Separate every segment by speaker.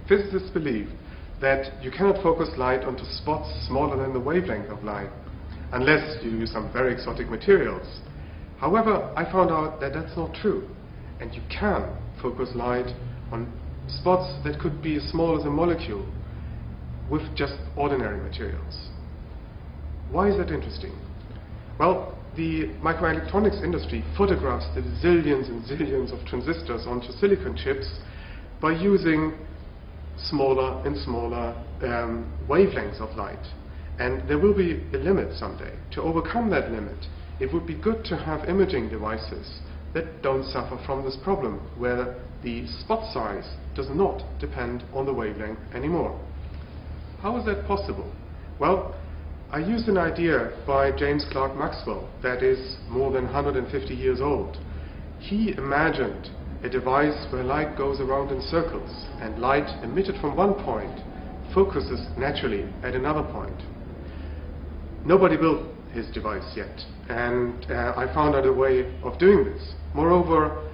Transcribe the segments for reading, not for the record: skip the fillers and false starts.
Speaker 1: physicists believe that you cannot focus light onto spots smaller than the wavelength of light, unless you use some very exotic materials. However, I found out that that's not true, and you can focus light on spots that could be as small as a molecule with just ordinary materials. Why is that interesting? Well, the microelectronics industry photographs the zillions and zillions of transistors onto silicon chips by using smaller and smaller wavelengths of light. And there will be a limit someday. To overcome that limit, it would be good to have imaging devices that don't suffer from this problem, where the spot size does not depend on the wavelength anymore. How is that possible? Well, I used an idea by James Clerk Maxwell that is more than 150 years old. He imagined a device where light goes around in circles, and light emitted from one point focuses naturally at another point. Nobody built his device yet, and I found out a way of doing this. Moreover,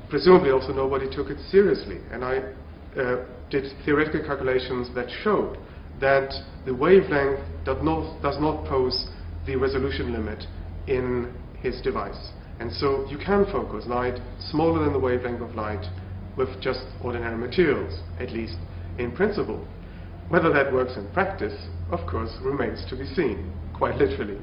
Speaker 1: presumably also nobody took it seriously, and I did theoretical calculations that showed that the wavelength does not pose the resolution limit in his device. And so you can focus light smaller than the wavelength of light with just ordinary materials, at least in principle. Whether that works in practice, of course, remains to be seen, quite literally.